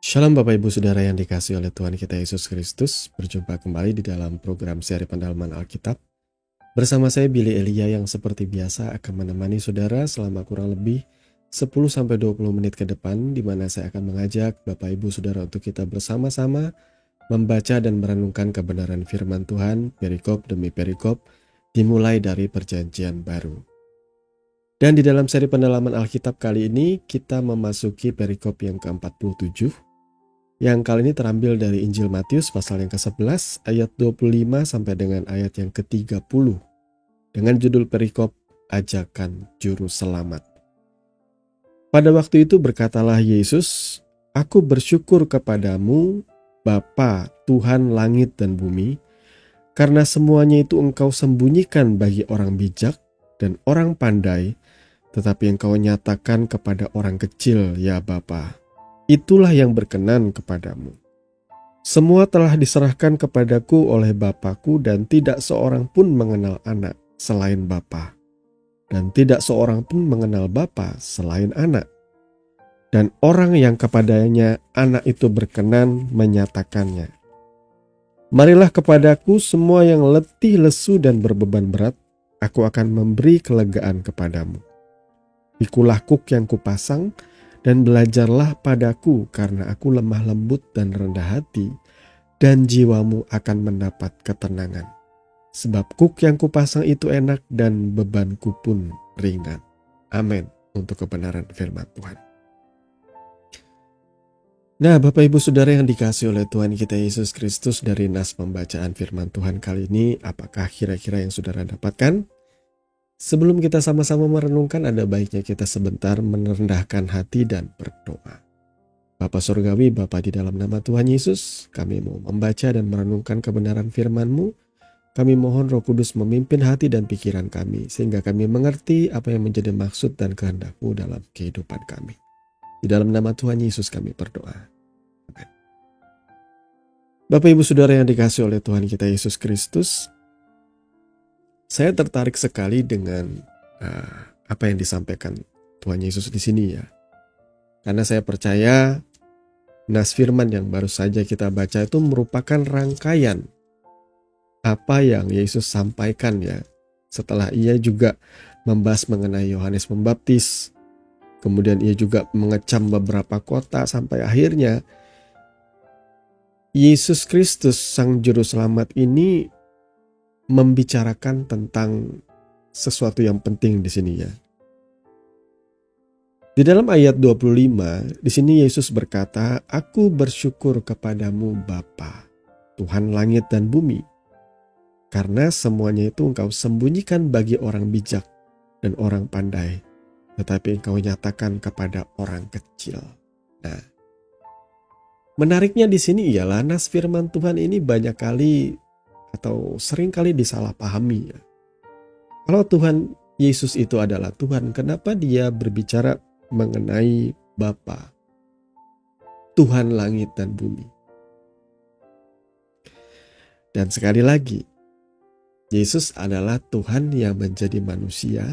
Shalom Bapak Ibu Saudara yang dikasihi oleh Tuhan kita Yesus Kristus. Berjumpa kembali di dalam program seri pendalaman Alkitab. Bersama saya Billy Elia yang seperti biasa akan menemani saudara selama kurang lebih 10-20 menit ke depan, di mana saya akan mengajak Bapak Ibu Saudara untuk kita bersama-sama membaca dan merenungkan kebenaran firman Tuhan perikop demi perikop dimulai dari Perjanjian Baru. Dan di dalam seri pendalaman Alkitab kali ini kita memasuki perikop yang ke-47 yang kali ini terambil dari Injil Matius pasal yang ke-11 ayat 25 sampai dengan ayat yang ke-30 dengan judul perikop Ajakan Juru Selamat. Pada waktu itu berkatalah Yesus, "Aku bersyukur kepadamu, Bapa, Tuhan langit dan bumi, karena semuanya itu Engkau sembunyikan bagi orang bijak dan orang pandai, tetapi Engkau nyatakan kepada orang kecil, ya Bapa. Itulah yang berkenan kepadamu. Semua telah diserahkan kepadaku oleh Bapakku dan tidak seorang pun mengenal anak selain Bapa. Dan tidak seorang pun mengenal Bapa selain anak. Dan orang yang kepadanya anak itu berkenan menyatakannya. Marilah kepadaku semua yang letih, lesu dan berbeban berat, aku akan memberi kelegaan kepadamu. Pikulah kuk yang kupasang, dan belajarlah padaku karena aku lemah lembut dan rendah hati, dan jiwamu akan mendapat ketenangan. Sebab kuk yang kupasang itu enak dan bebanku pun ringan." Amin untuk kebenaran firman Tuhan. Nah, Bapak Ibu Saudara yang dikasihi oleh Tuhan kita Yesus Kristus, dari nas pembacaan firman Tuhan kali ini, apakah kira-kira yang saudara dapatkan? Sebelum kita sama-sama merenungkan, ada baiknya kita sebentar merendahkan hati dan berdoa. Bapa Surgawi, Bapa di dalam nama Tuhan Yesus, kami mau membaca dan merenungkan kebenaran firman-Mu. Kami mohon Roh Kudus memimpin hati dan pikiran kami, sehingga kami mengerti apa yang menjadi maksud dan kehendak-Mu dalam kehidupan kami. Di dalam nama Tuhan Yesus kami berdoa. Amin. Bapak Ibu Saudara yang dikasihi oleh Tuhan kita Yesus Kristus, saya tertarik sekali dengan apa yang disampaikan Tuhan Yesus di sini ya. Karena saya percaya nas firman yang baru saja kita baca itu merupakan rangkaian apa yang Yesus sampaikan ya. Setelah ia juga membahas mengenai Yohanes Pembaptis, kemudian ia juga mengecam beberapa kota, sampai akhirnya Yesus Kristus Sang Juru Selamat ini membicarakan tentang sesuatu yang penting di sini ya. Di dalam ayat 25, di sini Yesus berkata, "Aku bersyukur kepadamu Bapa, Tuhan langit dan bumi, karena semuanya itu Engkau sembunyikan bagi orang bijak dan orang pandai, tetapi Engkau nyatakan kepada orang kecil." Nah, menariknya di sini ialah nas firman Tuhan ini banyak kali atau sering kali disalahpahami ya. Kalau Tuhan Yesus itu adalah Tuhan, kenapa dia berbicara mengenai Bapa, Tuhan langit dan bumi? Dan sekali lagi, Yesus adalah Tuhan yang menjadi manusia,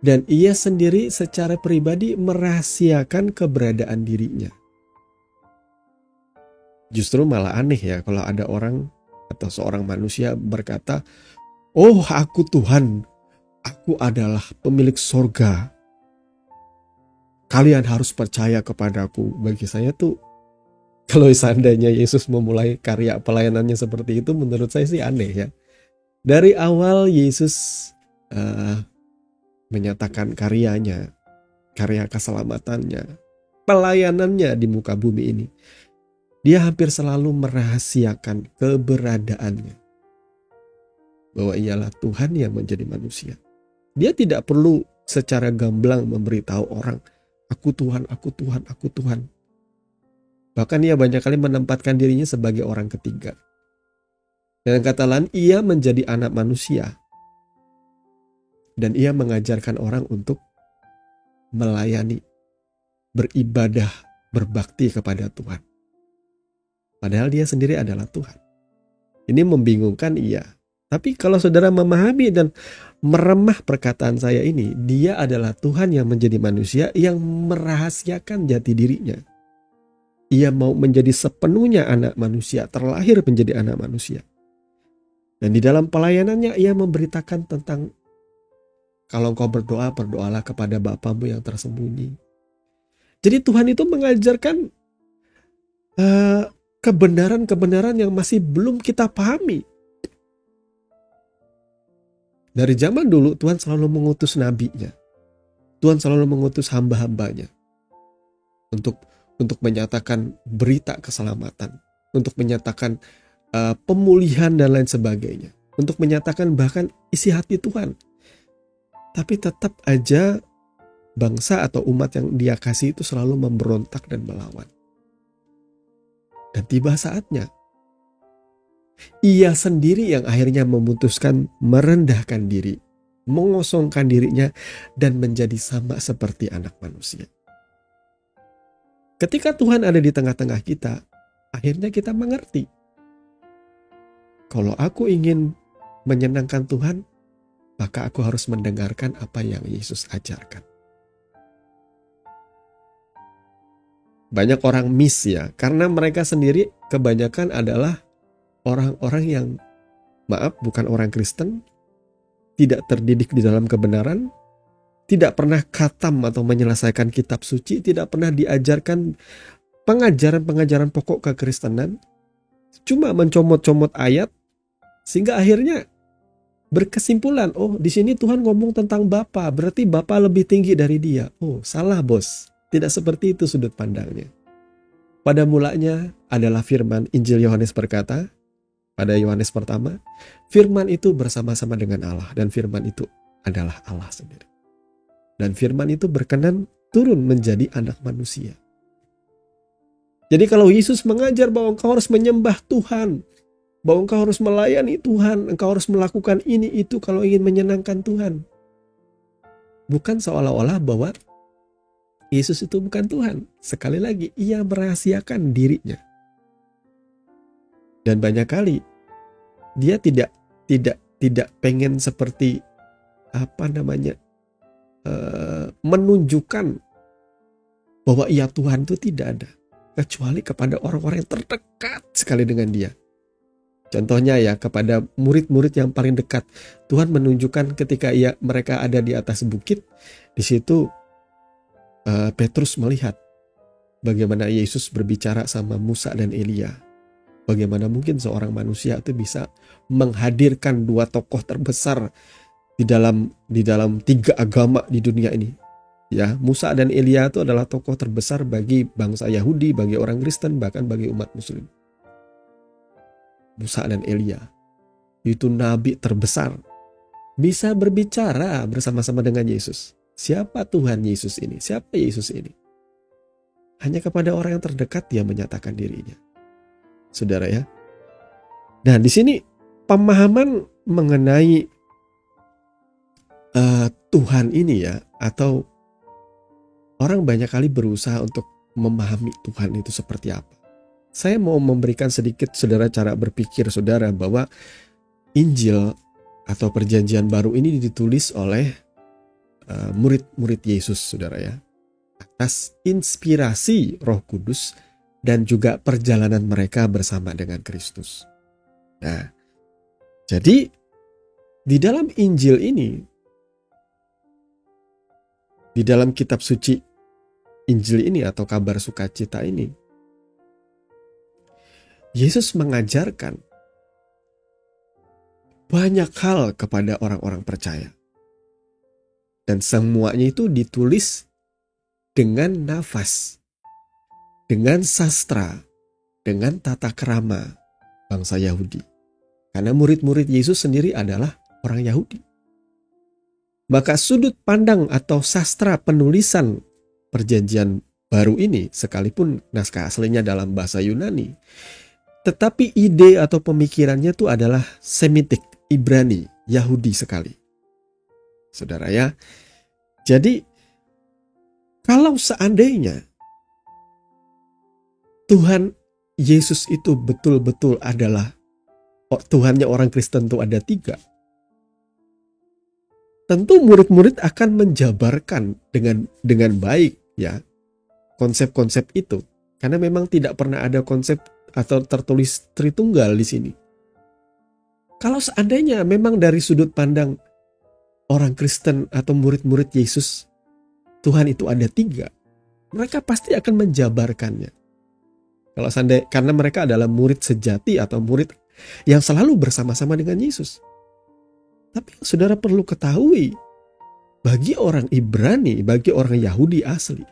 dan ia sendiri secara pribadi merahasiakan keberadaan dirinya. Justru malah aneh ya kalau ada orang atau seorang manusia berkata, "Oh, aku Tuhan, aku adalah pemilik sorga. Kalian harus percaya kepadaku." Bagi saya tuh, kalau seandainya Yesus memulai karya pelayanannya seperti itu, menurut saya sih aneh ya. Dari awal Yesus menyatakan karyanya, karya keselamatannya, pelayanannya di muka bumi ini, dia hampir selalu merahasiakan keberadaannya, bahwa ialah Tuhan yang menjadi manusia. Dia tidak perlu secara gamblang memberitahu orang, "Aku Tuhan, aku Tuhan, aku Tuhan." Bahkan ia banyak kali menempatkan dirinya sebagai orang ketiga. Dengan kata lain, ia menjadi anak manusia. Dan ia mengajarkan orang untuk melayani, beribadah, berbakti kepada Tuhan. Padahal dia sendiri adalah Tuhan. Ini membingungkan iya. Tapi kalau saudara memahami dan meremah perkataan saya ini, dia adalah Tuhan yang menjadi manusia yang merahasiakan jati dirinya. Ia mau menjadi sepenuhnya anak manusia, terlahir menjadi anak manusia. Dan di dalam pelayanannya ia memberitakan tentang kalau engkau berdoa, berdoalah kepada Bapamu yang tersembunyi. Jadi Tuhan itu mengajarkan kebenaran-kebenaran yang masih belum kita pahami. Dari zaman dulu Tuhan selalu mengutus nabinya. Tuhan selalu mengutus hamba-hambanya untuk menyatakan berita keselamatan, untuk menyatakan pemulihan dan lain sebagainya, untuk menyatakan bahkan isi hati Tuhan. Tapi tetap aja bangsa atau umat yang dia kasih itu selalu memberontak dan melawan. Dan tiba saatnya ia sendiri yang akhirnya memutuskan merendahkan diri, mengosongkan dirinya dan menjadi sama seperti anak manusia. Ketika Tuhan ada di tengah-tengah kita, akhirnya kita mengerti. Kalau aku ingin menyenangkan Tuhan, maka aku harus mendengarkan apa yang Yesus ajarkan. Banyak orang miss ya, karena mereka sendiri kebanyakan adalah orang-orang yang, maaf, bukan orang Kristen, tidak terdidik di dalam kebenaran, tidak pernah khatam atau menyelesaikan kitab suci, tidak pernah diajarkan pengajaran-pengajaran pokok kekristenan, cuma mencomot-comot ayat, sehingga akhirnya berkesimpulan, oh di sini Tuhan ngomong tentang Bapa, berarti Bapa lebih tinggi dari dia. Oh salah bos, tidak seperti itu sudut pandangnya. Pada mulanya adalah firman. Injil Yohanes berkata, pada Yohanes pertama, firman itu bersama-sama dengan Allah, dan firman itu adalah Allah sendiri. Dan firman itu berkenan turun menjadi anak manusia. Jadi kalau Yesus mengajar bahwa engkau harus menyembah Tuhan, bahwa engkau harus melayani Tuhan, engkau harus melakukan ini itu kalau ingin menyenangkan Tuhan. Bukan seolah-olah bahwa Yesus itu bukan Tuhan. Sekali lagi, ia merahasiakan dirinya. Dan banyak kali dia tidak pengen seperti menunjukkan bahwa ia Tuhan, itu tidak ada. Kecuali kepada orang-orang yang terdekat sekali dengan dia. Contohnya ya, kepada murid-murid yang paling dekat. Tuhan menunjukkan ketika mereka ada di atas bukit. Di situ Petrus melihat bagaimana Yesus berbicara sama Musa dan Elia. Bagaimana mungkin seorang manusia itu bisa menghadirkan dua tokoh terbesar di dalam 3 agama di dunia ini. Ya, Musa dan Elia itu adalah tokoh terbesar bagi bangsa Yahudi, bagi orang Kristen, bahkan bagi umat Muslim. Musa dan Elia itu nabi terbesar, bisa berbicara bersama-sama dengan Yesus. Siapa Tuhan Yesus ini? Siapa Yesus ini? Hanya kepada orang yang terdekat dia menyatakan dirinya. Saudara ya. Nah, di sini pemahaman mengenai Tuhan ini ya, atau orang banyak kali berusaha untuk memahami Tuhan itu seperti apa. Saya mau memberikan sedikit saudara cara berpikir saudara bahwa Injil atau Perjanjian Baru ini ditulis oleh murid-murid Yesus saudara ya, atas inspirasi Roh Kudus dan juga perjalanan mereka bersama dengan Kristus. Nah, jadi di dalam Injil ini, di dalam kitab suci Injil ini atau kabar sukacita ini, Yesus mengajarkan banyak hal kepada orang-orang percaya. Dan semuanya itu ditulis dengan nafas, dengan sastra, dengan tata krama bangsa Yahudi. Karena murid-murid Yesus sendiri adalah orang Yahudi. Maka sudut pandang atau sastra penulisan Perjanjian Baru ini, sekalipun naskah aslinya dalam bahasa Yunani, tetapi ide atau pemikirannya itu adalah Semitik, Ibrani, Yahudi sekali. Saudara ya, jadi kalau seandainya Tuhan Yesus itu betul-betul adalah Tuhannya orang Kristen itu ada 3, tentu murid-murid akan menjabarkan dengan baik ya konsep-konsep itu. Karena memang tidak pernah ada konsep atau tertulis Tritunggal di sini. Kalau seandainya memang dari sudut pandang orang Kristen atau murid-murid Yesus, Tuhan itu ada 3, mereka pasti akan menjabarkannya. Kalau seandainya, karena mereka adalah murid sejati atau murid yang selalu bersama-sama dengan Yesus. Tapi yang saudara perlu ketahui, bagi orang Ibrani, bagi orang Yahudi asli,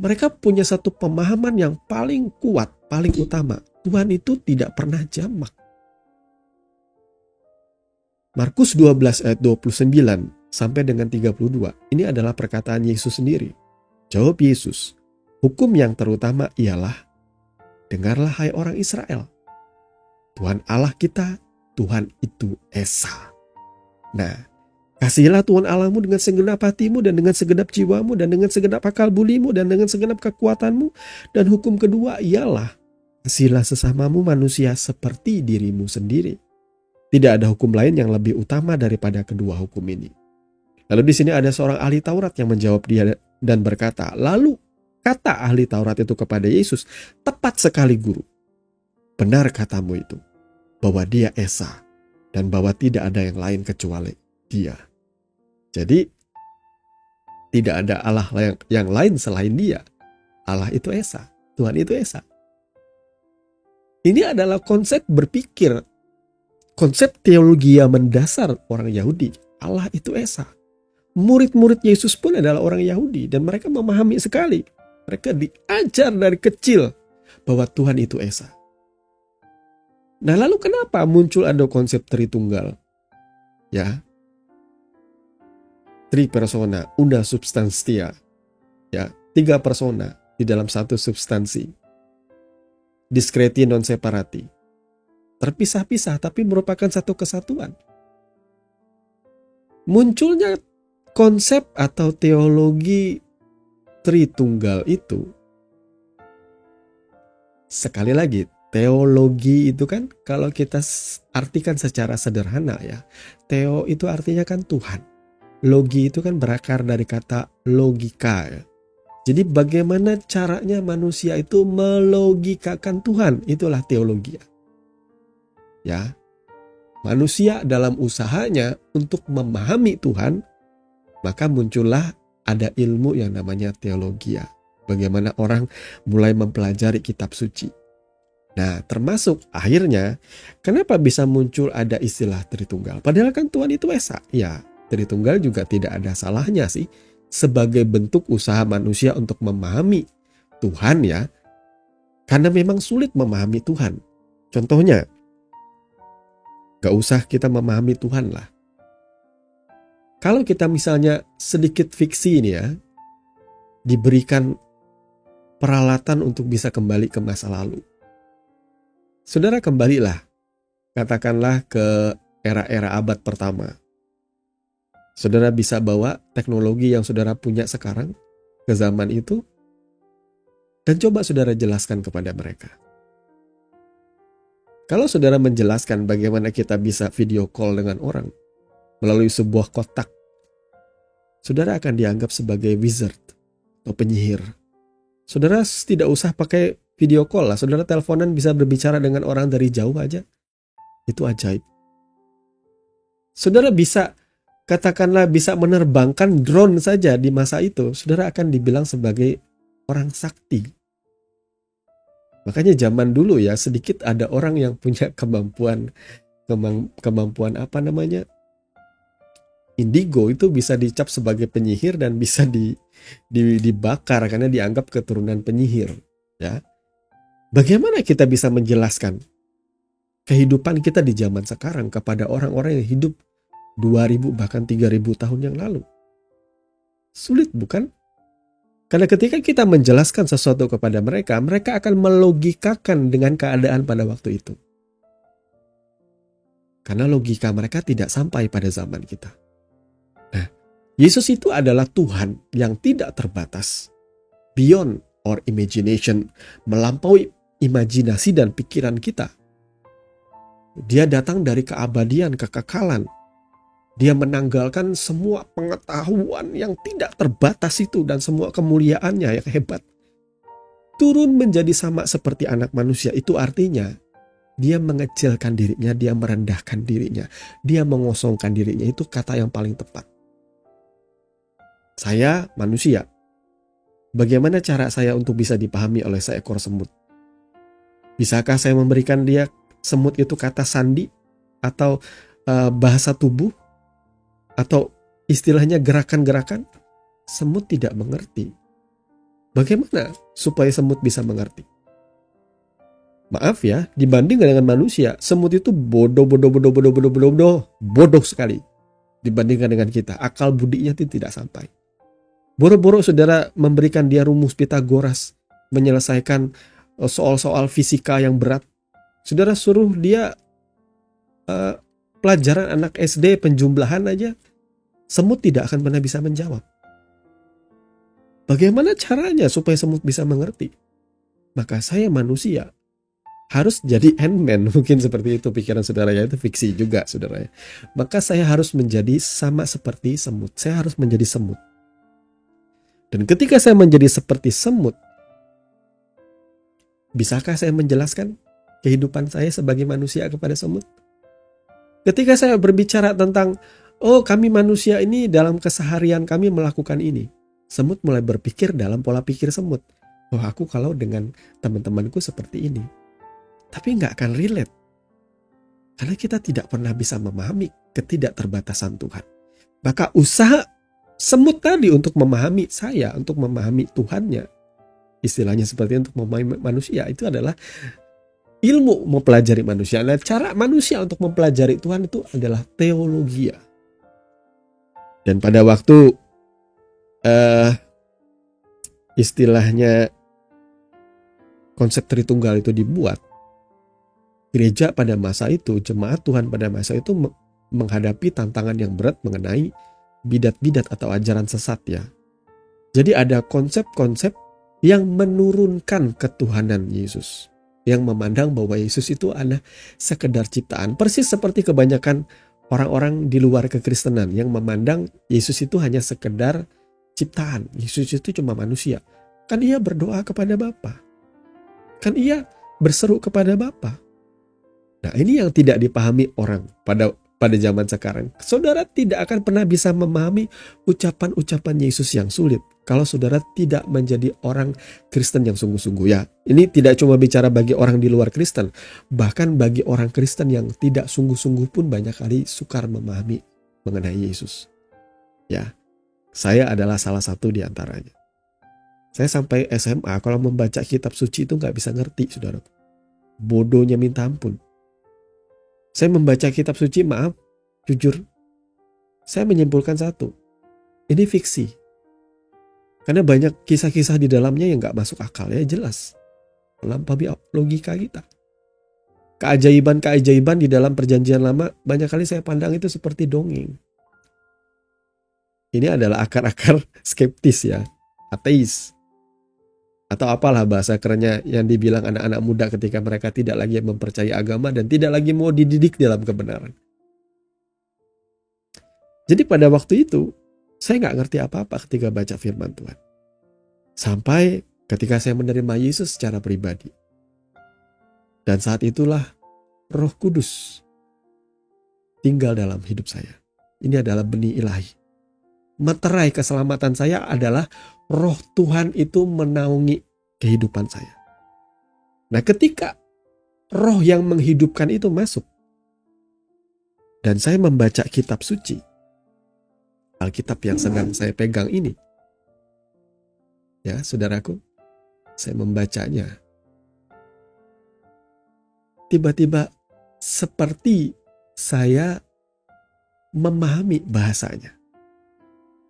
mereka punya satu pemahaman yang paling kuat, paling utama. Tuhan itu tidak pernah jamak. Markus 12 ayat 29 sampai dengan 32. Ini adalah perkataan Yesus sendiri. Jawab Yesus, hukum yang terutama ialah, dengarlah hai orang Israel. Tuhan Allah kita, Tuhan itu Esa. Nah, kasihilah Tuhan Allahmu dengan segenap hatimu dan dengan segenap jiwamu dan dengan segenap akal budimu dan dengan segenap kekuatanmu. Dan hukum kedua ialah, kasihilah sesamamu manusia seperti dirimu sendiri. Tidak ada hukum lain yang lebih utama daripada kedua hukum ini. Lalu di sini ada seorang ahli Taurat yang menjawab dia dan berkata, lalu kata ahli Taurat itu kepada Yesus, tepat sekali guru. Benar katamu itu, bahwa dia Esa dan bahwa tidak ada yang lain kecuali dia. Jadi tidak ada Allah yang lain selain dia. Allah itu Esa, Tuhan itu Esa. Ini adalah konsep berpikir, konsep teologi yang mendasar orang Yahudi. Allah itu Esa. Murid-murid Yesus pun adalah orang Yahudi dan mereka memahami sekali. Mereka diajar dari kecil bahwa Tuhan itu Esa. Nah, lalu kenapa muncul ada konsep Tritunggal? Ya, tri persona, una substantia. Ya, 3 persona di dalam satu substansi. Diskreti non separati. Terpisah-pisah tapi merupakan satu kesatuan. Munculnya konsep atau teologi Tritunggal itu, sekali lagi, teologi itu kan kalau kita artikan secara sederhana ya, theo itu artinya kan Tuhan. Logi itu kan berakar dari kata logika ya. Jadi bagaimana caranya manusia itu melogikakan Tuhan, itulah teologi. Ya. Manusia dalam usahanya untuk memahami Tuhan, maka muncullah ada ilmu yang namanya teologi. Bagaimana orang mulai mempelajari kitab suci. Nah, termasuk akhirnya kenapa bisa muncul ada istilah Tritunggal? Padahal kan Tuhan itu Esa. Ya, Tritunggal juga tidak ada salahnya sih sebagai bentuk usaha manusia untuk memahami Tuhan ya. Karena memang sulit memahami Tuhan. Contohnya, gak usah kita memahami Tuhan lah. Kalau kita misalnya sedikit fiksi ini ya, diberikan peralatan untuk bisa kembali ke masa lalu. Saudara kembalilah, katakanlah ke era-era abad pertama. Saudara bisa bawa teknologi yang saudara punya sekarang ke zaman itu dan coba saudara jelaskan kepada mereka. Kalau saudara menjelaskan bagaimana kita bisa video call dengan orang melalui sebuah kotak, saudara akan dianggap sebagai wizard atau penyihir. Saudara tidak usah pakai video call lah, saudara teleponan bisa berbicara dengan orang dari jauh aja. Itu ajaib. Saudara bisa katakanlah bisa menerbangkan drone saja di masa itu, saudara akan dibilang sebagai orang sakti. Makanya zaman dulu ya sedikit ada orang yang punya kemampuan apa namanya, indigo itu bisa dicap sebagai penyihir dan bisa dibakar karena dianggap keturunan penyihir. Ya, bagaimana kita bisa menjelaskan kehidupan kita di zaman sekarang kepada orang-orang yang hidup 2000 bahkan 3000 tahun yang lalu? Sulit bukan? Karena ketika kita menjelaskan sesuatu kepada mereka, mereka akan melogikakan dengan keadaan pada waktu itu. Karena logika mereka tidak sampai pada zaman kita. Nah, Yesus itu adalah Tuhan yang tidak terbatas. Beyond our imagination, melampaui imajinasi dan pikiran kita. Dia datang dari keabadian, kekekalan. Dia menanggalkan semua pengetahuan yang tidak terbatas itu dan semua kemuliaannya yang hebat. Turun menjadi sama seperti anak manusia, itu artinya dia mengecilkan dirinya, dia merendahkan dirinya, dia mengosongkan dirinya. Itu kata yang paling tepat. Saya manusia. Bagaimana cara saya untuk bisa dipahami oleh seekor semut? Bisakah saya memberikan dia semut itu kata sandi atau bahasa tubuh atau istilahnya gerakan-gerakan? Semut tidak mengerti. Bagaimana supaya semut bisa mengerti? Maaf ya, dibanding dengan manusia, semut itu bodoh sekali dibandingkan dengan kita. Akal budinya itu tidak sampai. Boro-boro saudara memberikan dia rumus Pitagoras, menyelesaikan soal-soal fisika yang berat. Saudara suruh dia pelajaran anak SD penjumlahan aja, semut tidak akan pernah bisa menjawab. Bagaimana caranya supaya semut bisa mengerti? Maka saya manusia harus jadi Ant-Man, mungkin seperti itu pikiran saudara ya, itu fiksi juga saudara ya. Maka saya harus menjadi sama seperti semut. Saya harus menjadi semut. Dan ketika saya menjadi seperti semut, bisakah saya menjelaskan kehidupan saya sebagai manusia kepada semut? Ketika saya berbicara tentang, oh kami manusia ini dalam keseharian kami melakukan ini, semut mulai berpikir dalam pola pikir semut. Oh aku kalau dengan teman-temanku seperti ini. Tapi nggak akan relate. Karena kita tidak pernah bisa memahami ketidakterbatasan Tuhan. Maka usaha semut tadi untuk memahami saya, untuk memahami Tuhannya, istilahnya seperti untuk memahami manusia, itu adalah ilmu mempelajari manusia. Nah, cara manusia untuk mempelajari Tuhan itu adalah teologia. Dan pada waktu istilahnya konsep Tritunggal itu dibuat, gereja pada masa itu, jemaat Tuhan pada masa itu menghadapi tantangan yang berat mengenai bidat-bidat atau ajaran sesat ya. Jadi ada konsep-konsep yang menurunkan ketuhanan Yesus, yang memandang bahwa Yesus itu adalah sekedar ciptaan, persis seperti kebanyakan orang-orang di luar kekristenan yang memandang Yesus itu hanya sekedar ciptaan. Yesus itu cuma manusia. Kan ia berdoa kepada Bapa. Kan ia berseru kepada Bapa. Nah, ini yang tidak dipahami orang pada zaman sekarang. Saudara tidak akan pernah bisa memahami ucapan-ucapan Yesus yang sulit kalau saudara tidak menjadi orang Kristen yang sungguh-sungguh ya. Ini tidak cuma bicara bagi orang di luar Kristen, bahkan bagi orang Kristen yang tidak sungguh-sungguh pun banyak kali sukar memahami mengenai Yesus. Ya, saya adalah salah satu di antaranya. Saya sampai SMA kalau membaca kitab suci itu nggak bisa ngerti, saudara. Bodohnya minta ampun. Saya membaca kitab suci, maaf, jujur, saya menyimpulkan satu, ini fiksi. Karena banyak kisah-kisah di dalamnya yang gak masuk akal ya, jelas. Melampaui logika kita. Keajaiban-keajaiban di dalam perjanjian lama, banyak kali saya pandang itu seperti dongeng. Ini adalah akar-akar skeptis ya, ateis. Atau apalah bahasa kerennya yang dibilang anak-anak muda ketika mereka tidak lagi mempercayai agama dan tidak lagi mau dididik dalam kebenaran. Jadi pada waktu itu, saya nggak ngerti apa-apa ketika baca firman Tuhan. Sampai ketika saya menerima Yesus secara pribadi. Dan saat itulah Roh Kudus tinggal dalam hidup saya. Ini adalah benih ilahi. Materai keselamatan saya adalah Roh Tuhan itu menaungi kehidupan saya. Nah, ketika roh yang menghidupkan itu masuk dan saya membaca kitab suci, Alkitab yang sedang saya pegang ini, ya saudaraku, saya membacanya. Tiba-tiba seperti saya memahami bahasanya.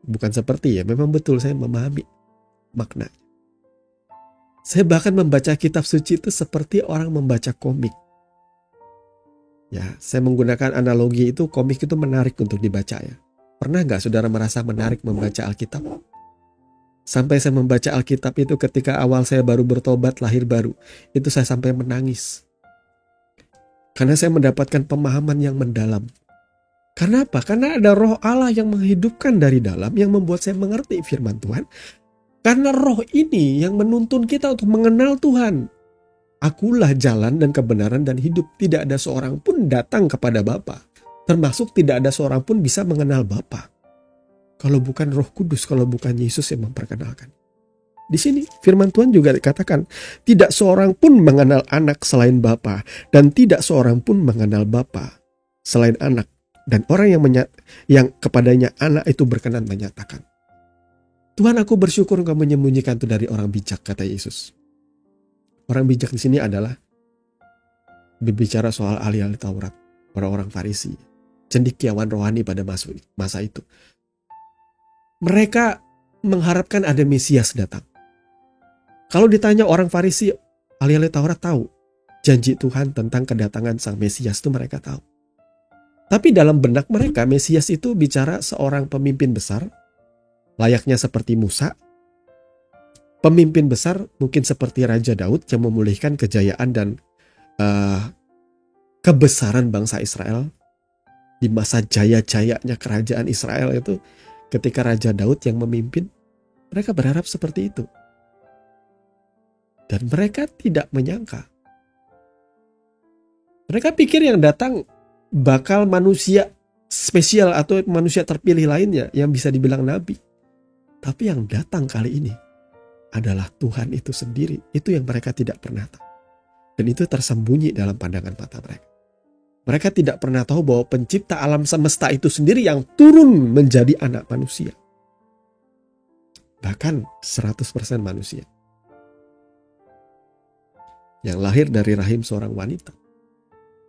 Bukan seperti ya, memang betul saya memahami makna. Saya bahkan membaca kitab suci itu seperti orang membaca komik. Ya, saya menggunakan analogi itu, komik itu menarik untuk dibaca ya. Pernah nggak saudara merasa menarik membaca Alkitab? Sampai saya membaca Alkitab itu ketika awal saya baru bertobat, lahir baru. Itu saya sampai menangis. Karena saya mendapatkan pemahaman yang mendalam. Karena apa? Karena ada roh Allah yang menghidupkan dari dalam, yang membuat saya mengerti firman Tuhan. Karena roh ini yang menuntun kita untuk mengenal Tuhan. Akulah jalan dan kebenaran dan hidup. Tidak ada seorang pun datang kepada Bapa. Termasuk tidak ada seorang pun bisa mengenal Bapa. Kalau bukan Roh Kudus, kalau bukan Yesus yang memperkenalkan. Di sini firman Tuhan juga dikatakan, tidak seorang pun mengenal anak selain Bapa, dan tidak seorang pun mengenal Bapa selain anak. Dan orang yang kepadanya anak itu berkenan menyatakan. Tuhan, aku bersyukur Engkau menyembunyikan itu dari orang bijak, kata Yesus. Orang bijak di sini adalah berbicara soal ahli-ahli Taurat, orang-orang Farisi, cendekiawan rohani pada masa itu. Mereka mengharapkan ada Mesias datang. Kalau ditanya orang Farisi, ahli-ahli Taurat tahu janji Tuhan tentang kedatangan Sang Mesias itu mereka tahu. Tapi dalam benak mereka, Mesias itu bicara seorang pemimpin besar, layaknya seperti Musa. Pemimpin besar mungkin seperti Raja Daud yang memulihkan kejayaan dan kebesaran bangsa Israel. Di masa jaya-jayanya kerajaan Israel itu, ketika Raja Daud yang memimpin, mereka berharap seperti itu. Dan mereka tidak menyangka. Mereka pikir yang datang bakal manusia spesial atau manusia terpilih lainnya yang bisa dibilang nabi. Tapi yang datang kali ini adalah Tuhan itu sendiri. Itu yang mereka tidak pernah tahu. Dan itu tersembunyi dalam pandangan mata mereka. Mereka tidak pernah tahu bahwa pencipta alam semesta itu sendiri yang turun menjadi anak manusia. Bahkan 100% manusia. Yang lahir dari rahim seorang wanita.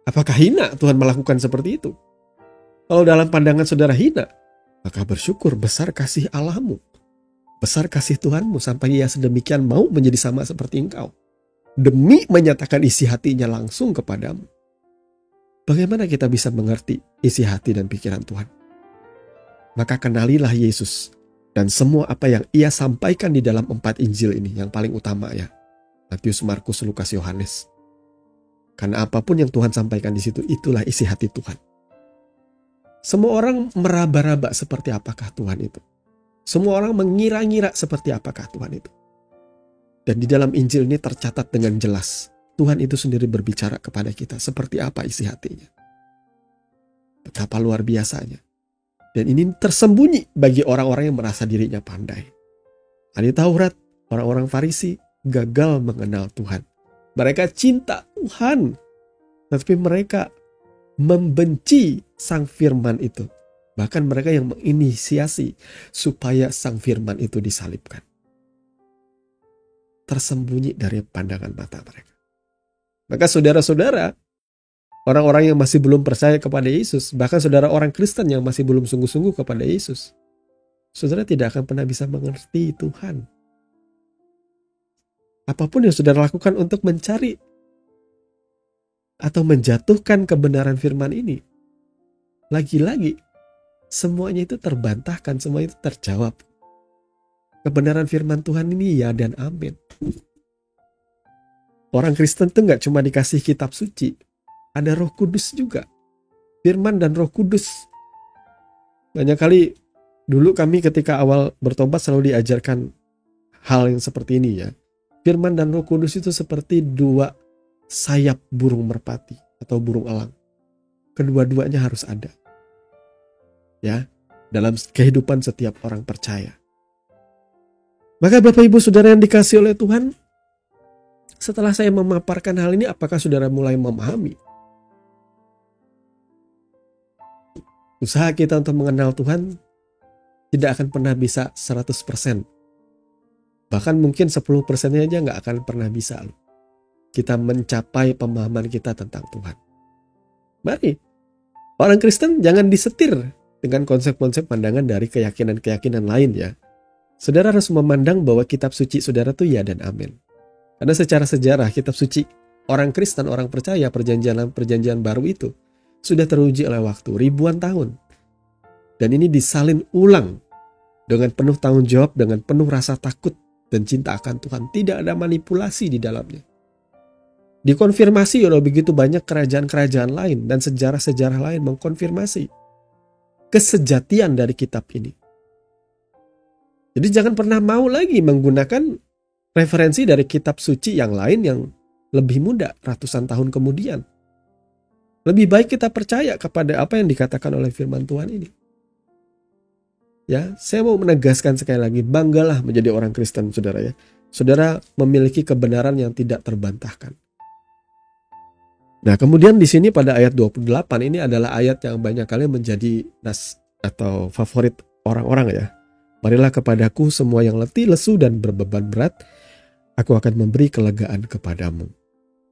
Apakah hina Tuhan melakukan seperti itu? Kalau dalam pandangan saudara hina, maka bersyukur besar kasih Allahmu. Besar kasih Tuhanmu sampai ia sedemikian mau menjadi sama seperti engkau. Demi menyatakan isi hatinya langsung kepadamu. Bagaimana kita bisa mengerti isi hati dan pikiran Tuhan? Maka kenalilah Yesus dan semua apa yang ia sampaikan di dalam 4 Injil ini yang paling utama ya. Matius, Markus, Lukas, Yohanes. Karena apapun yang Tuhan sampaikan di situ, itulah isi hati Tuhan. Semua orang meraba-raba seperti apakah Tuhan itu. Semua orang mengira-ngira seperti apakah Tuhan itu. Dan di dalam Injil ini tercatat dengan jelas. Tuhan itu sendiri berbicara kepada kita seperti apa isi hatinya. Betapa luar biasanya. Dan ini tersembunyi bagi orang-orang yang merasa dirinya pandai. Ahli Taurat, orang-orang Farisi gagal mengenal Tuhan. Mereka cinta Tuhan. Tapi mereka membenci Sang Firman itu. Bahkan mereka yang menginisiasi supaya Sang Firman itu disalibkan. Tersembunyi dari pandangan mata mereka. Maka saudara-saudara, orang-orang yang masih belum percaya kepada Yesus, bahkan saudara orang Kristen yang masih belum sungguh-sungguh kepada Yesus, saudara tidak akan pernah bisa mengerti Tuhan. Apapun yang saudara lakukan untuk mencari atau menjatuhkan kebenaran firman ini, lagi-lagi semuanya itu terbantahkan, semua itu terjawab. Kebenaran firman Tuhan ini ya dan amin. Orang Kristen tuh gak cuma dikasih kitab suci, ada Roh Kudus juga. Firman dan Roh Kudus. Banyak kali dulu kami ketika awal bertobat selalu diajarkan hal yang seperti ini ya. Firman dan Roh Kudus itu seperti 2 sayap burung merpati atau burung elang. Kedua-duanya harus ada. Ya, dalam kehidupan setiap orang percaya. Maka Bapak Ibu Saudara yang dikasihi oleh Tuhan, setelah saya memaparkan hal ini, apakah saudara mulai memahami? Usaha kita untuk mengenal Tuhan tidak akan pernah bisa 100%. Bahkan mungkin 10%-nya aja gak akan pernah bisa loh. Kita mencapai pemahaman kita tentang Tuhan. Mari, orang Kristen jangan disetir dengan konsep-konsep pandangan dari keyakinan-keyakinan lain ya. Saudara harus memandang bahwa kitab suci saudara itu ya dan amin. Karena secara sejarah kitab suci orang Kristen, orang percaya perjanjian baru itu sudah teruji oleh waktu ribuan tahun. Dan ini disalin ulang dengan penuh tanggung jawab, dengan penuh rasa takut dan cinta akan Tuhan. Tidak ada manipulasi di dalamnya. Dikonfirmasi oleh begitu banyak kerajaan-kerajaan lain dan sejarah-sejarah lain mengkonfirmasi kesejatian dari kitab ini. Jadi jangan pernah mau lagi menggunakan referensi dari kitab suci yang lain yang lebih muda ratusan tahun kemudian. Lebih baik kita percaya kepada apa yang dikatakan oleh firman Tuhan ini. Ya, saya mau menegaskan sekali lagi, banggalah menjadi orang Kristen, saudara ya. Saudara memiliki kebenaran yang tidak terbantahkan. Nah, kemudian di sini pada ayat 28 ini adalah ayat yang banyak kali menjadi nas atau favorit orang-orang ya. Marilah kepadaku semua yang letih, lesu dan berbeban berat, aku akan memberi kelegaan kepadamu.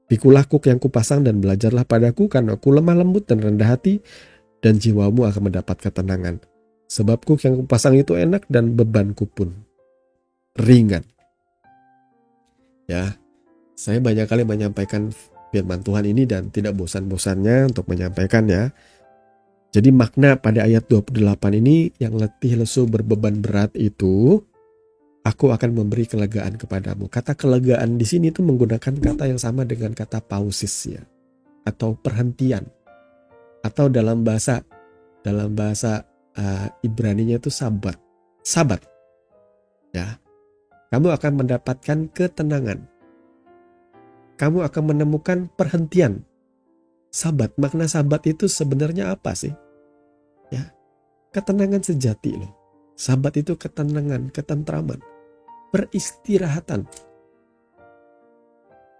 Pikulah kuk yang kupasang dan belajarlah padaku, karena aku lemah lembut dan rendah hati, dan jiwamu akan mendapat ketenangan. Sebab kuk yang kupasang itu enak dan bebanku pun ringan. Ya, saya banyak kali menyampaikan firman Tuhan ini dan tidak bosan-bosannya untuk menyampaikannya. Jadi makna pada ayat 28 ini, yang letih lesu berbeban berat itu, aku akan memberi kelegaan kepadamu. Kata kelegaan di sini itu menggunakan kata yang sama dengan kata pausis ya, atau perhentian, atau dalam bahasa Ibraninya itu sabat. Ya, kamu akan mendapatkan ketenangan. Kamu akan menemukan perhentian. Sabat, makna sabat itu sebenarnya apa sih? Ya, ketenangan sejati loh. Sabat itu ketenangan, ketentraman, peristirahatan.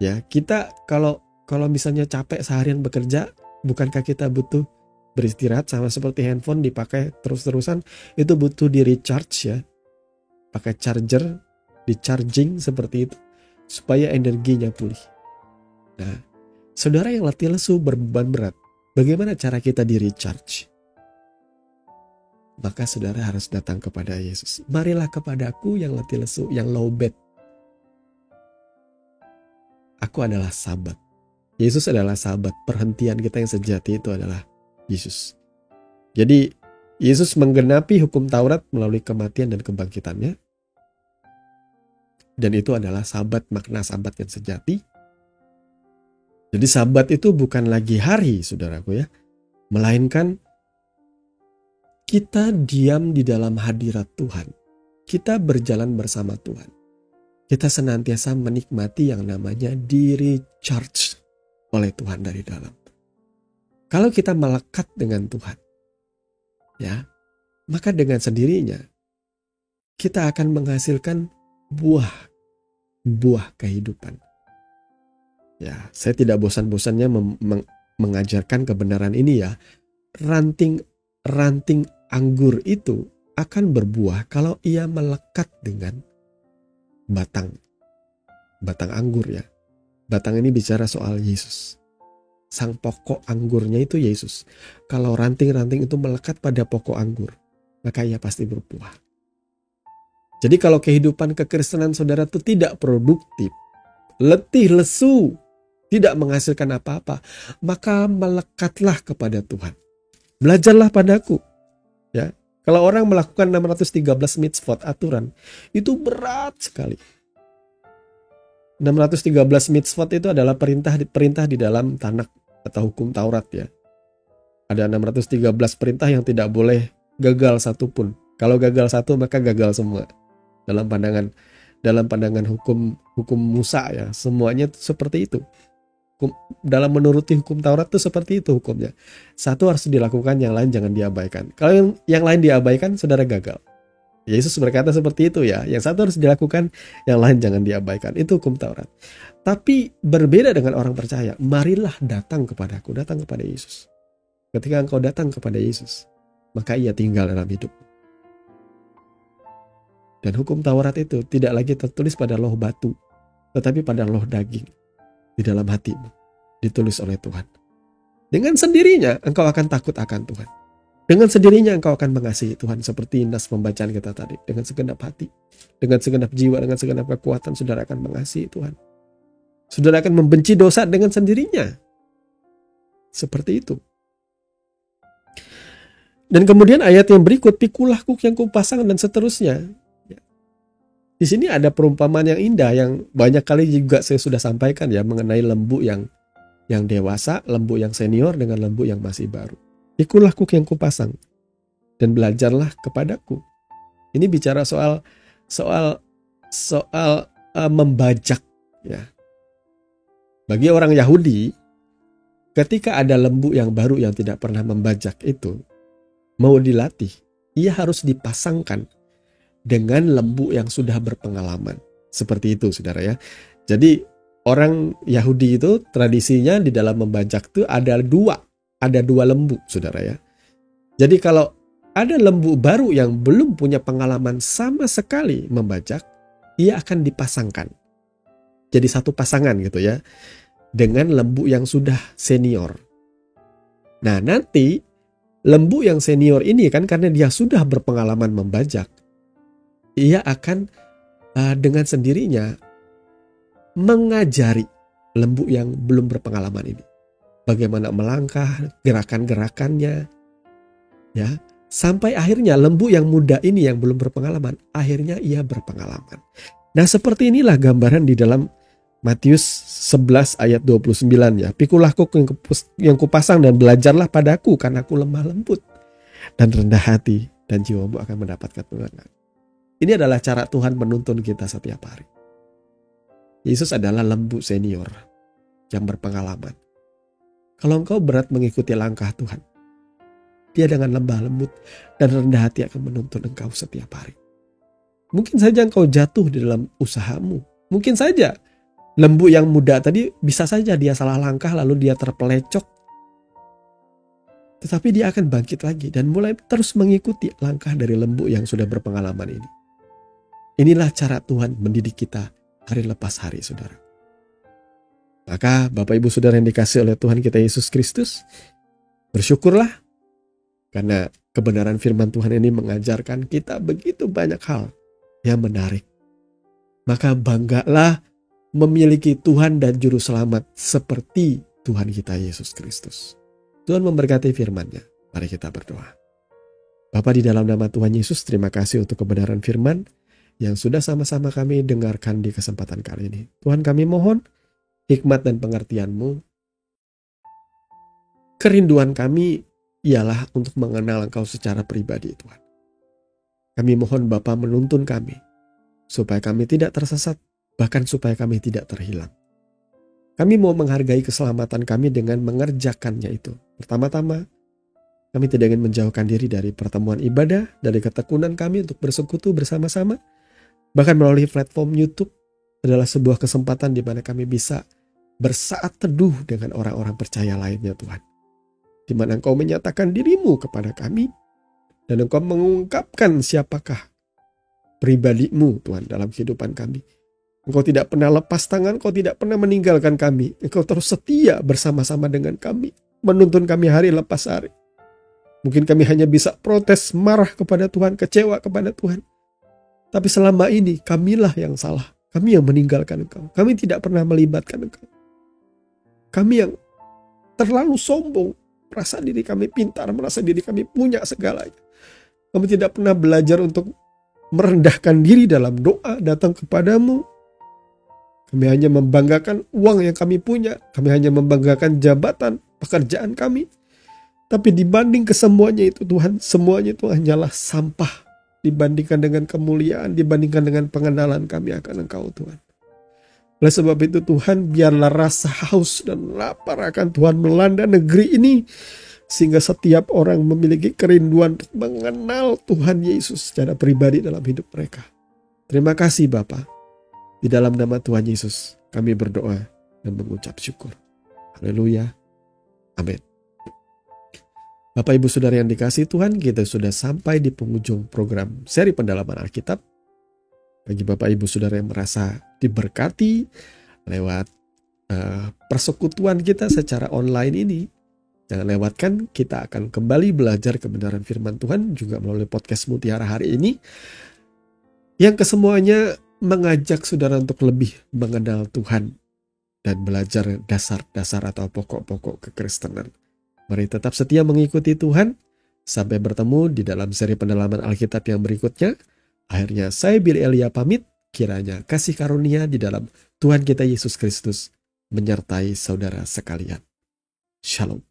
Ya, kita kalau misalnya capek seharian bekerja, bukankah kita butuh beristirahat? Sama seperti handphone dipakai terus-terusan, itu butuh di recharge ya. Pakai charger, di charging seperti itu, supaya energinya pulih. Nah, saudara yang letih lesu berbeban berat, bagaimana cara kita di recharge? Maka saudara harus datang kepada Yesus. Marilah kepadaku yang letih lesu, yang lowbat. Aku adalah sahabat. Yesus adalah sahabat. Perhentian kita yang sejati itu adalah Yesus. Jadi Yesus menggenapi hukum Taurat melalui kematian dan kebangkitannya. Dan itu adalah sahabat, makna sahabat yang sejati. Jadi sabat itu bukan lagi hari, saudaraku ya. Melainkan kita diam di dalam hadirat Tuhan. Kita berjalan bersama Tuhan. Kita senantiasa menikmati yang namanya di-recharge oleh Tuhan dari dalam. Kalau kita melekat dengan Tuhan, ya, maka dengan sendirinya kita akan menghasilkan buah kehidupan. Ya, saya tidak bosan-bosannya mengajarkan kebenaran ini ya. Ranting anggur itu akan berbuah kalau ia melekat dengan batang anggur ya. Batang ini bicara soal Yesus. Sang pokok anggurnya itu Yesus. Kalau ranting-ranting itu melekat pada pokok anggur, maka ia pasti berbuah. Jadi kalau kehidupan kekristenan saudara itu tidak produktif, letih lesu, tidak menghasilkan apa-apa, maka melekatlah kepada Tuhan. Belajarlah padaku. Ya, kalau orang melakukan 613 mitzvot aturan, itu berat sekali. 613 mitzvot itu adalah perintah di dalam Tanakh atau hukum Taurat ya. Ada 613 perintah yang tidak boleh gagal satupun. Kalau gagal satu maka gagal semua. Dalam pandangan hukum Musa ya, semuanya seperti itu. Dalam menuruti hukum Taurat itu seperti itu hukumnya. Satu harus dilakukan, yang lain jangan diabaikan. Kalau yang lain diabaikan, saudara gagal. Yesus berkata seperti itu ya. Yang satu harus dilakukan, yang lain jangan diabaikan. Itu hukum Taurat. Tapi berbeda dengan orang percaya. Marilah datang kepadaku, datang kepada Yesus. Ketika engkau datang kepada Yesus, maka ia tinggal dalam hidup. Dan hukum Taurat itu tidak lagi tertulis pada loh batu, tetapi pada loh daging. Di dalam hatimu, ditulis oleh Tuhan. Dengan sendirinya engkau akan takut akan Tuhan. Dengan sendirinya engkau akan mengasihi Tuhan, seperti nas pembacaan kita tadi. Dengan segenap hati, dengan segenap jiwa, dengan segenap kekuatan, saudara akan mengasihi Tuhan. Saudara akan membenci dosa dengan sendirinya. Seperti itu. Dan kemudian ayat yang berikut, pikulah kuk yang kupasang dan seterusnya. Di sini ada perumpamaan yang indah yang banyak kali juga saya sudah sampaikan ya, mengenai lembu yang dewasa, lembu yang senior dengan lembu yang masih baru. Pikulah kuk yang kupasang. dan belajarlah kepadaku. Ini bicara soal membajak ya. Bagi orang Yahudi, ketika ada lembu yang baru yang tidak pernah membajak itu mau dilatih, ia harus dipasangkan dengan lembu yang sudah berpengalaman. Seperti itu, saudara ya. Jadi orang Yahudi itu tradisinya di dalam membajak itu ada dua lembu, saudara ya. Jadi kalau ada lembu baru yang belum punya pengalaman sama sekali membajak, ia akan dipasangkan. Jadi satu pasangan gitu ya, dengan lembu yang sudah senior. Nah nanti lembu yang senior ini kan karena dia sudah berpengalaman membajak, ia akan dengan sendirinya mengajari lembu yang belum berpengalaman ini bagaimana melangkah, gerakan-gerakannya ya, sampai akhirnya lembu yang muda ini yang belum berpengalaman akhirnya ia berpengalaman. Nah seperti inilah gambaran di dalam Matius 11 ayat 29 ya. Pikulah kuk yang kupasang dan belajarlah padaku karena aku lemah lembut dan rendah hati dan jiwamu akan mendapatkan ketenangan. Ini adalah cara Tuhan menuntun kita setiap hari. Yesus adalah lembu senior yang berpengalaman. Kalau engkau berat mengikuti langkah Tuhan, Dia dengan lembah lembut dan rendah hati akan menuntun engkau setiap hari. Mungkin saja engkau jatuh di dalam usahamu. Mungkin saja lembu yang muda tadi bisa saja dia salah langkah lalu dia terpelecok. Tetapi dia akan bangkit lagi dan mulai terus mengikuti langkah dari lembu yang sudah berpengalaman ini. Inilah cara Tuhan mendidik kita hari lepas hari, saudara. Maka Bapak Ibu Saudara yang dikasihi oleh Tuhan kita Yesus Kristus, bersyukurlah karena kebenaran firman Tuhan ini mengajarkan kita begitu banyak hal yang menarik. Maka banggalah memiliki Tuhan dan Juru Selamat seperti Tuhan kita Yesus Kristus. Tuhan memberkati firman-Nya. Mari kita berdoa. Bapa di dalam nama Tuhan Yesus, terima kasih untuk kebenaran firman yang sudah sama-sama kami dengarkan di kesempatan kali ini. Tuhan kami mohon hikmat dan pengertian-Mu. Kerinduan kami ialah untuk mengenal Engkau secara pribadi, Tuhan. Kami mohon Bapa menuntun kami supaya kami tidak tersesat, bahkan supaya kami tidak terhilang. Kami mau menghargai keselamatan kami dengan mengerjakannya itu. Pertama-tama, kami tidak ingin menjauhkan diri dari pertemuan ibadah, dari ketekunan kami untuk bersekutu bersama-sama. Bahkan melalui platform YouTube adalah sebuah kesempatan di mana kami bisa bersaat teduh dengan orang-orang percaya lainnya, Tuhan. Di mana Engkau menyatakan diri-Mu kepada kami, dan Engkau mengungkapkan siapakah pribadi-Mu, Tuhan, dalam kehidupan kami. Engkau tidak pernah lepas tangan, Engkau tidak pernah meninggalkan kami. Engkau terus setia bersama-sama dengan kami, menuntun kami hari lepas hari. Mungkin kami hanya bisa protes, marah kepada Tuhan, kecewa kepada Tuhan. Tapi selama ini kamilah yang salah. Kami yang meninggalkan Engkau. Kami tidak pernah melibatkan Engkau. Kami yang terlalu sombong, merasa diri kami pintar, merasa diri kami punya segalanya. Kami tidak pernah belajar untuk merendahkan diri dalam doa, datang kepadamu. Kami hanya membanggakan uang yang kami punya. Kami hanya membanggakan jabatan, pekerjaan kami. Tapi dibanding kesemuanya itu Tuhan, semuanya itu hanyalah sampah. Dibandingkan dengan kemuliaan, dibandingkan dengan pengenalan kami akan Engkau, Tuhan. Oleh sebab itu Tuhan, biarlah rasa haus dan lapar akan Tuhan melanda negeri ini. Sehingga setiap orang memiliki kerinduan untuk mengenal Tuhan Yesus secara pribadi dalam hidup mereka. Terima kasih Bapa. Di dalam nama Tuhan Yesus kami berdoa dan mengucap syukur. Haleluya. Amin. Bapak Ibu Saudara yang dikasihi Tuhan, kita sudah sampai di penghujung program seri pendalaman Alkitab. Bagi Bapak Ibu Saudara yang merasa diberkati lewat persekutuan kita secara online ini, jangan lewatkan, kita akan kembali belajar kebenaran firman Tuhan juga melalui podcast Mutiara hari ini. Yang kesemuanya mengajak saudara untuk lebih mengenal Tuhan dan belajar dasar-dasar atau pokok-pokok kekristenan. Mari tetap setia mengikuti Tuhan. Sampai bertemu di dalam seri pendalaman Alkitab yang berikutnya. Akhirnya saya Billy Elia pamit. Kiranya kasih karunia di dalam Tuhan kita Yesus Kristus menyertai saudara sekalian. Shalom.